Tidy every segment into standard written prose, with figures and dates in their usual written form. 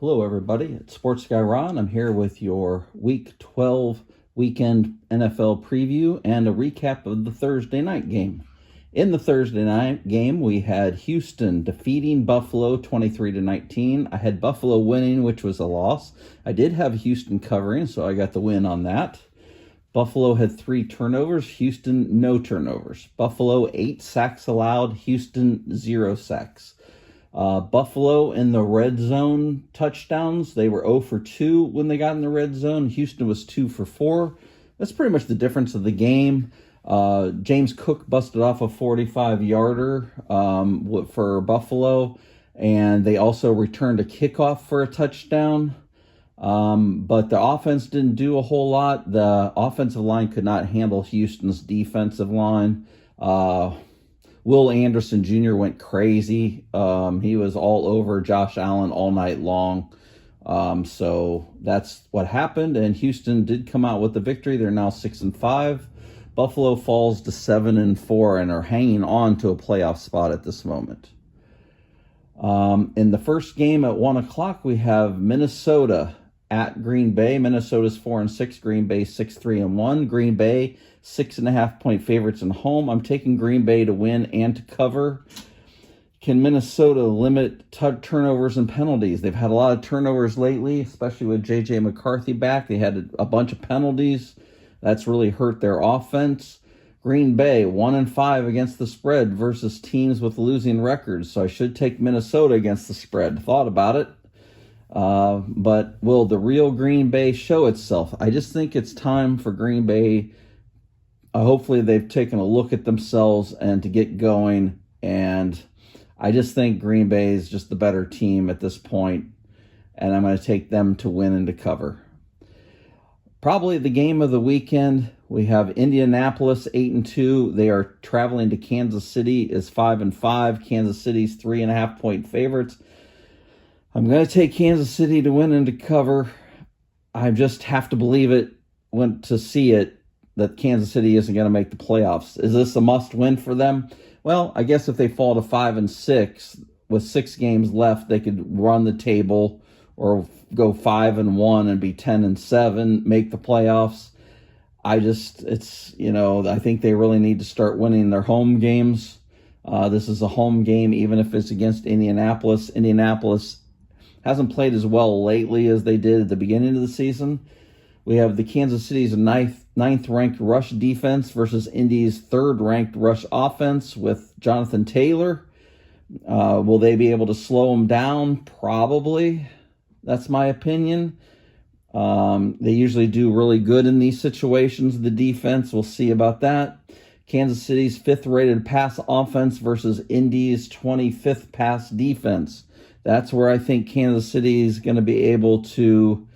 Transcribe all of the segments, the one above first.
Hello, everybody. It's Sports Guy Ron. I'm here with your Week 12 weekend NFL preview and a recap of the Thursday night game. In the Thursday night game, we had Houston defeating Buffalo 23-19. I had Buffalo winning, which was a loss. I did have Houston covering, so I got the win on that. Buffalo had 3 turnovers, Houston no turnovers. Buffalo 8 sacks allowed, Houston 0 sacks. Buffalo in the red zone touchdowns, they were 0 for 2 when they got in the red zone. Houston was 2 for 4. That's pretty much the difference of the game. James Cook busted off a 45-yarder for Buffalo, and they also returned a kickoff for a touchdown. But the offense didn't do a whole lot. The offensive line could not handle Houston's defensive line. Will Anderson Jr. went crazy. He was all over Josh Allen all night long. So that's what happened, and Houston did come out with the victory. They're now 6-5. Buffalo falls to 7-4 and are hanging on to a playoff spot at this moment. In the first game at 1 o'clock, we have Minnesota at Green Bay. Minnesota's 4-6. Green Bay 6-3-1. Green Bay 6.5-point favorites in home. I'm taking Green Bay to win and to cover. Can Minnesota limit turnovers and penalties? They've had a lot of turnovers lately, especially with J.J. McCarthy back. They had a bunch of penalties. That's really hurt their offense. Green Bay 1-5 against the spread versus teams with losing records. So I should take Minnesota against the spread. Thought about it. But will the real Green Bay show itself? I just think it's time for Green Bay. Hopefully they've taken a look at themselves and to get going. And I just think Green Bay is just the better team at this point. And I'm going to take them to win and to cover. Probably the game of the weekend, we have Indianapolis 8-2. They are traveling to Kansas City is 5-5. Kansas City's 3.5-point favorites. I'm going to take Kansas City to win and to cover. I just have to believe it, went to see it, that Kansas City isn't going to make the playoffs. Is this a must-win for them? Well, I guess if they fall to 5-6 with 6 games left, they could run the table or go 5-1 and be 10-7, make the playoffs. I think they really need to start winning their home games. This is a home game, even if it's against Indianapolis. Indianapolis hasn't played as well lately as they did at the beginning of the season. We have the Kansas City's ninth-ranked rush defense versus Indy's third-ranked rush offense with Jonathan Taylor. Will they be able to slow them down? Probably. That's my opinion. They usually do really good in these situations, the defense. We'll see about that. Kansas City's 5th-rated pass offense versus Indy's 25th pass defense. That's where I think Kansas City is going to be able to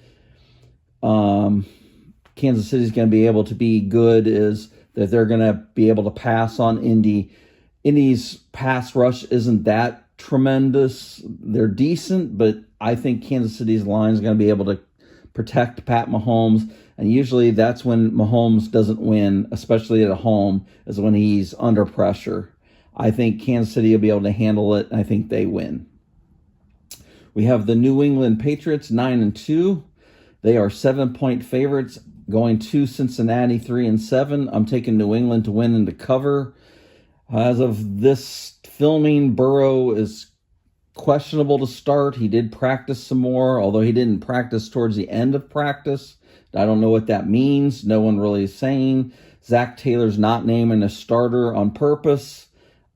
be good, is that they're going to be able to pass on Indy. Indy's pass rush isn't that tremendous. They're decent, but I think Kansas City's line is going to be able to protect Pat Mahomes. And usually that's when Mahomes doesn't win, especially at home, is when he's under pressure. I think Kansas City will be able to handle it, and I think they win. We have the New England Patriots 9-2. They are 7-point favorites going to Cincinnati 3-7. I'm taking New England to win and to cover. As of this filming, Burrow is questionable to start. He did practice some more, although he didn't practice towards the end of practice. I don't know what that means. No one really is saying. Zach Taylor's not naming a starter on purpose.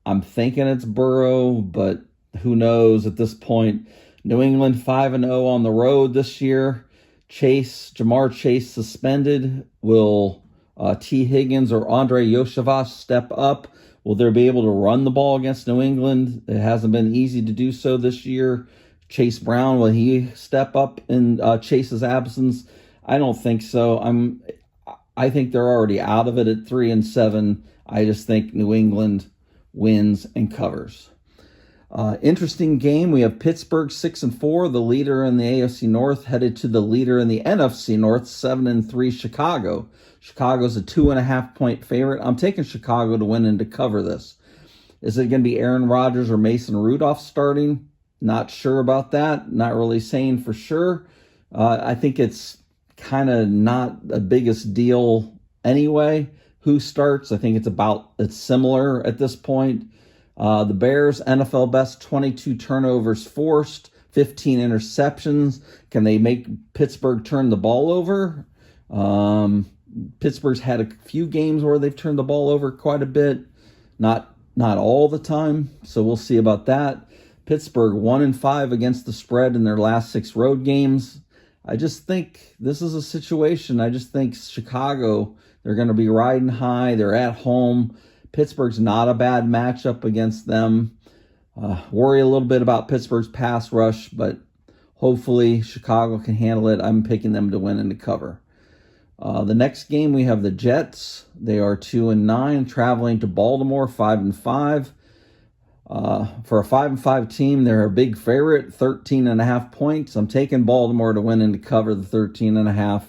I'm thinking it's Burrow, but who knows at this point. New England 5-0 on the road this year. Jamar Chase suspended. Will T. Higgins or Andre Yoshevach step up? Will they be able to run the ball against New England? It hasn't been easy to do so this year. Chase Brown, will he step up in Chase's absence? I don't think so. I think they're already out of it at 3-7. I just think New England wins and covers. Interesting game. We have Pittsburgh 6-4, the leader in the AFC North, headed to the leader in the NFC North, 7-3 Chicago. Chicago's a 2.5-point favorite. I'm taking Chicago to win and to cover this. Is it going to be Aaron Rodgers or Mason Rudolph starting? Not sure about that. Not really saying for sure. I think it's kind of not the biggest deal anyway. Who starts? I think it's similar at this point. The Bears, NFL best, 22 turnovers forced, 15 interceptions. Can they make Pittsburgh turn the ball over? Pittsburgh's had a few games where they've turned the ball over quite a bit. Not all the time, so we'll see about that. Pittsburgh 1-5 against the spread in their last 6 road games. I just think this is a situation. I just think Chicago, they're going to be riding high. They're at home. Pittsburgh's not a bad matchup against them. Worry a little bit about Pittsburgh's pass rush, but hopefully Chicago can handle it. I'm picking them to win and to cover. The next game, we have the Jets. They are 2-9, traveling to Baltimore, 5-5. For a 5-5 team, they're a big favorite, 13.5 points. I'm taking Baltimore to win and to cover the 13.5.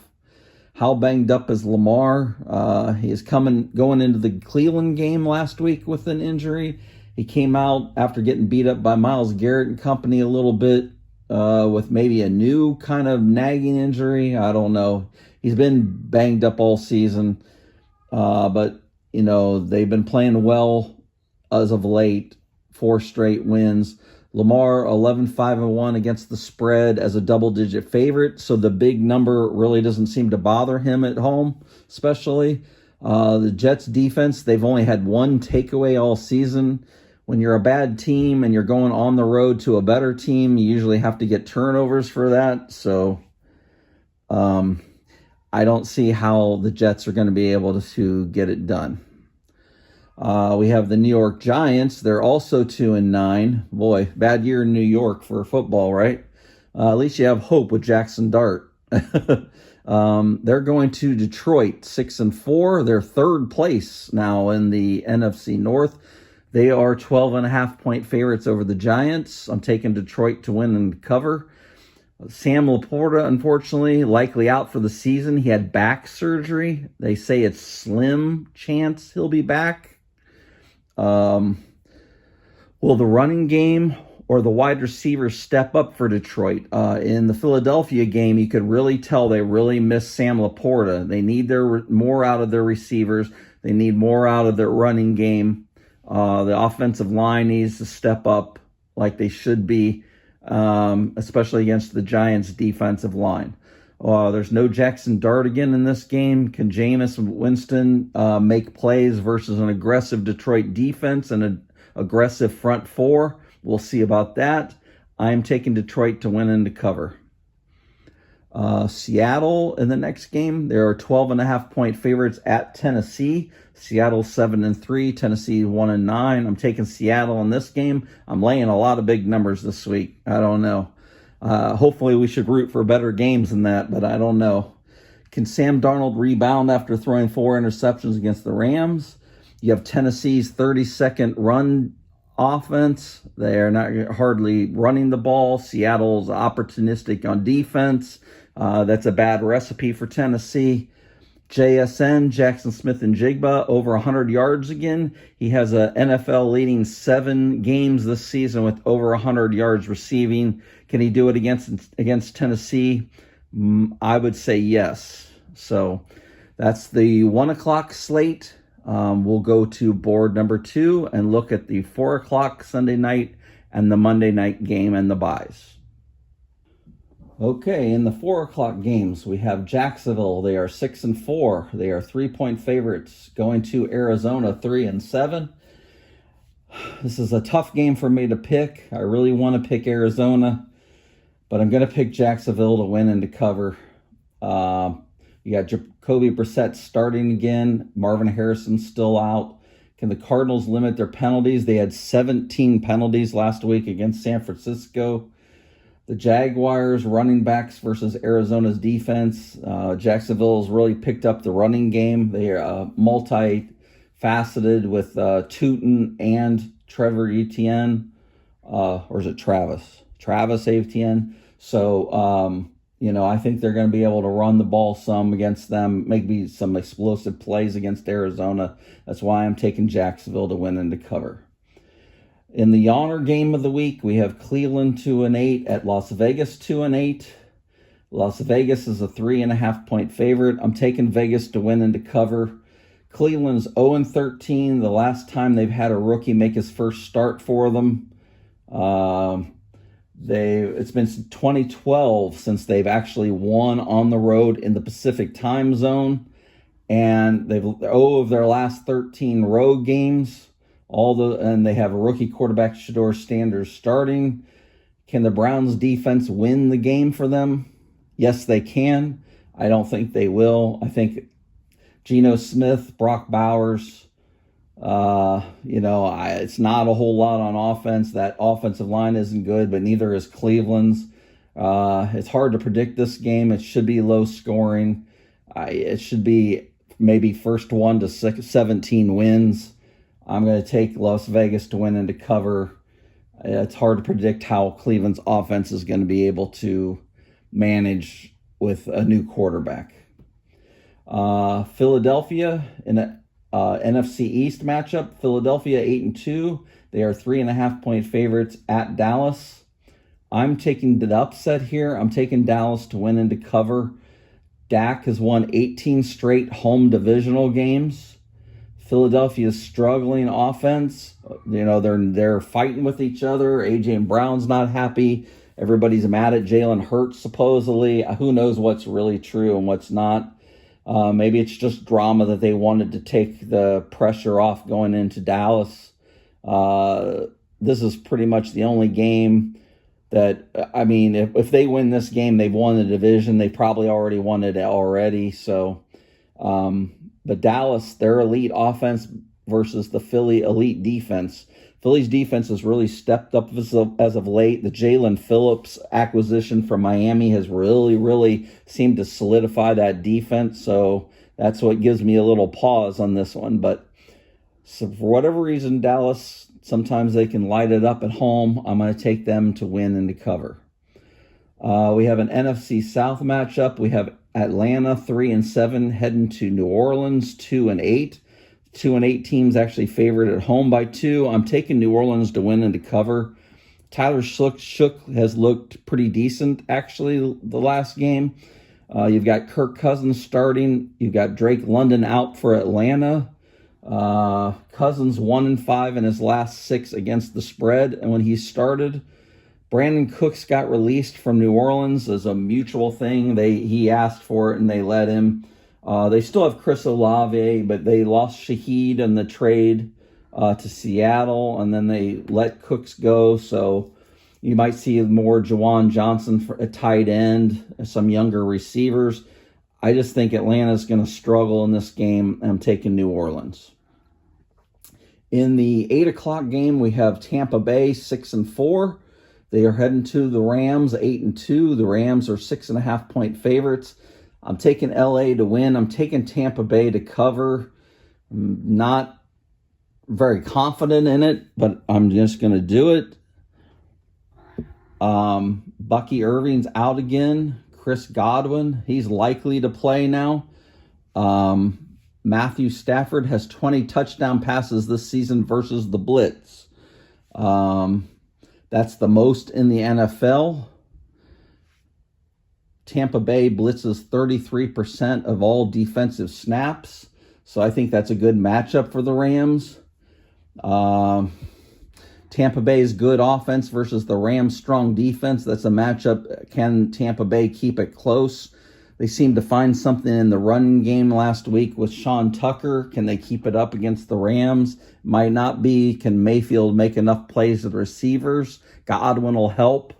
How banged up is Lamar? He is going into the Cleveland game last week with an injury. He came out after getting beat up by Myles Garrett and company a little bit with maybe a new kind of nagging injury. I don't know. He's been banged up all season, but they've been playing well as of late. 4 straight wins. Lamar 11-5-1 against the spread as a double-digit favorite, so the big number really doesn't seem to bother him at home, especially. The Jets defense, they've only had 1 takeaway all season. When you're a bad team and you're going on the road to a better team, you usually have to get turnovers for that. So I don't see how the Jets are going to be able to get it done. We have the New York Giants. They're also 2-9. Boy, bad year in New York for football, right? At least you have hope with Jackson Dart. They're going to Detroit, 6-4. They're 3rd place now in the NFC North. They are 12.5-point favorites over the Giants. I'm taking Detroit to win and cover. Sam Laporta, unfortunately, likely out for the season. He had back surgery. They say it's slim chance he'll be back. Will the running game or the wide receivers step up for Detroit? In the Philadelphia game, you could really tell they really miss Sam Laporta. They need more out of their receivers. They need more out of their running game. The offensive line needs to step up like they should be, especially against the Giants' defensive line. There's no Jackson Dart again in this game. Can Jameis Winston make plays versus an aggressive Detroit defense and an aggressive front 4? We'll see about that. I'm taking Detroit to win and to cover. Seattle in the next game. There are 12.5-point favorites at Tennessee. Seattle 7-3, Tennessee 1-9. I'm taking Seattle in this game. I'm laying a lot of big numbers this week. I don't know. Hopefully we should root for better games than that, but I don't know. Can Sam Darnold rebound after throwing 4 interceptions against the Rams? You have Tennessee's 32nd run offense. They are not hardly running the ball. Seattle's opportunistic on defense. That's a bad recipe for Tennessee. JSN, Jackson Smith and Jigba, over 100 yards again. He has a NFL leading 7 games this season with over 100 yards receiving. Can he do it against Tennessee? I would say yes. So that's the 1 o'clock slate. We'll go to board number 2 and look at the 4 o'clock Sunday night and the Monday night game and the buys. Okay, in the 4 o'clock games, we have Jacksonville. They are 6-4. They are 3-point favorites going to Arizona, 3-7. This is a tough game for me to pick. I really want to pick Arizona, but I'm going to pick Jacksonville to win and to cover. You got Jacoby Brissett starting again. Marvin Harrison still out. Can the Cardinals limit their penalties? They had 17 penalties last week against San Francisco. The Jaguars running backs versus Arizona's defense. Jacksonville's really picked up the running game. They are multi-faceted with Tootin and Trevor Etienne. Or is it Travis? Travis Etienne. So, I think they're going to be able to run the ball some against them, maybe some explosive plays against Arizona. That's why I'm taking Jacksonville to win and to cover. In the honor game of the week, we have Cleveland 2-8 at Las Vegas 2-8. Las Vegas is a 3.5-point favorite. I'm taking Vegas to win and to cover. Cleveland's 0-13. The last time they've had a rookie make his first start for them. It's been 2012 since they've actually won on the road in the Pacific time zone. And they've 0 of their last 13 road games. And they have a rookie quarterback, Shedeur Sanders, starting. Can the Browns defense win the game for them? Yes, they can. I don't think they will. I think Geno Smith, Brock Bowers, it's not a whole lot on offense. That offensive line isn't good, but neither is Cleveland's. It's hard to predict this game. It should be low scoring. It should be maybe first 1 to 17 wins. I'm going to take Las Vegas to win and to cover. It's hard to predict how Cleveland's offense is going to be able to manage with a new quarterback. Philadelphia in an NFC East matchup. Philadelphia 8-2. They are 3.5-point favorites at Dallas. I'm taking the upset here. I'm taking Dallas to win and to cover. Dak has won 18 straight home divisional games. Philadelphia's struggling offense. They're fighting with each other. A.J. Brown's not happy. Everybody's mad at Jalen Hurts, supposedly. Who knows what's really true and what's not. Maybe it's just drama that they wanted to take the pressure off going into Dallas. This is pretty much the only game that, if they win this game, they've won the division. They probably already won it already. So, but Dallas, their elite offense versus the Philly elite defense. Philly's defense has really stepped up as of late. The Jalen Phillips acquisition from Miami has really seemed to solidify that defense. So that's what gives me a little pause on this one. But so for whatever reason, Dallas, sometimes they can light it up at home. I'm going to take them to win and to cover. We have an NFC South matchup. We have Atlanta 3-7 heading to New Orleans 2-8. 2-8 teams actually favored at home by 2. I'm taking New Orleans to win and to cover. Tyler Shook has looked pretty decent actually the last game. You've got Kirk Cousins starting. You've got Drake London out for Atlanta. Cousins 1-5 in his last 6 against the spread, and when he started, Brandon Cooks got released from New Orleans as a mutual thing. He asked for it and they let him. They still have Chris Olave, but they lost Shaheed in the trade to Seattle, and then they let Cooks go. So you might see more Jawan Johnson for a tight end, some younger receivers. I just think Atlanta's going to struggle in this game, and I'm taking New Orleans. In the 8 o'clock game, we have Tampa Bay 6-4. They are heading to the Rams 8-2. The Rams are 6.5-point favorites. I'm taking LA to win. I'm taking Tampa Bay to cover. I'm not very confident in it, but I'm just going to do it. Bucky Irving's out again. Chris Godwin, he's likely to play now. Matthew Stafford has 20 touchdown passes this season versus the Blitz. That's the most in the NFL. Tampa Bay blitzes 33% of all defensive snaps. So I think that's a good matchup for the Rams. Tampa Bay's good offense versus the Rams' strong defense. That's a matchup. Can Tampa Bay keep it close? They seemed to find something in the running game last week with Sean Tucker. Can they keep it up against the Rams? Might not be. Can Mayfield make enough plays with receivers? Godwin will help.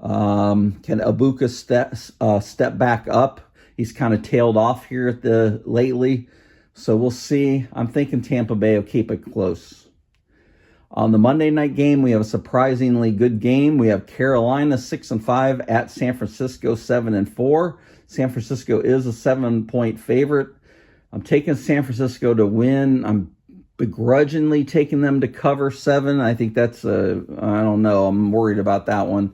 Can Ibuka step back up? He's kind of tailed off here lately. So we'll see. I'm thinking Tampa Bay will keep it close. On the Monday night game, we have a surprisingly good game. We have Carolina 6-5 at San Francisco 7-4. San Francisco is a 7-point favorite. I'm taking San Francisco to win. I'm begrudgingly taking them to cover 7. I think that's I don't know. I'm worried about that one.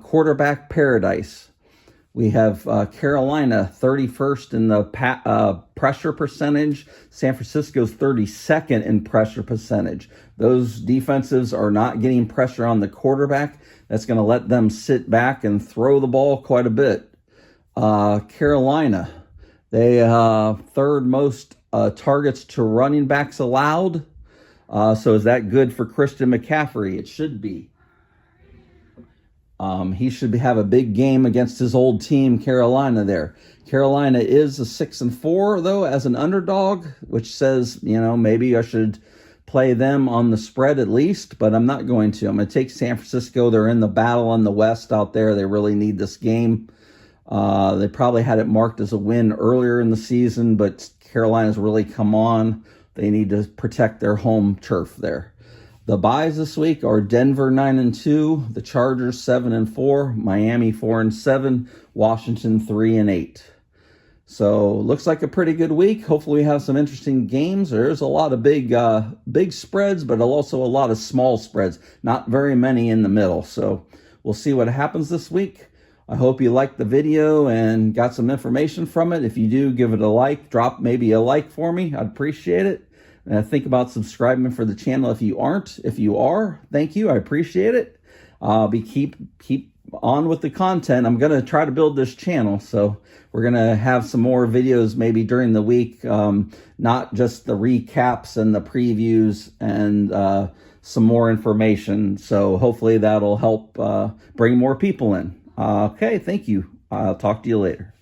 Quarterback paradise. We have Carolina 31st in the pressure percentage. San Francisco's 32nd in pressure percentage. Those defensives are not getting pressure on the quarterback. That's going to let them sit back and throw the ball quite a bit. Carolina, they third most targets to running backs allowed. So is that good for Christian McCaffrey? It should be. He should have a big game against his old team, Carolina there. Carolina is a 6-4, though, as an underdog, which says, maybe I should play them on the spread at least, but I'm not going to. I'm going to take San Francisco. They're in the battle in the West out there. They really need this game. They probably had it marked as a win earlier in the season, but Carolina's really come on. They need to protect their home turf there. The buys this week are Denver 9-2, the Chargers 7-4, Miami 4-7, Washington 3-8. So looks like a pretty good week. Hopefully we have some interesting games. There's a lot of big spreads, but also a lot of small spreads. Not very many in the middle. So we'll see what happens this week. I hope you liked the video and got some information from it. If you do, give it a like. Drop maybe a like for me. I'd appreciate it. And think about subscribing for the channel if you aren't. If you are, thank you. I appreciate it. Keep on with the content. I'm going to try to build this channel, so we're going to have some more videos maybe during the week, not just the recaps and the previews and some more information. So hopefully that'll help bring more people in. Okay, thank you. I'll talk to you later.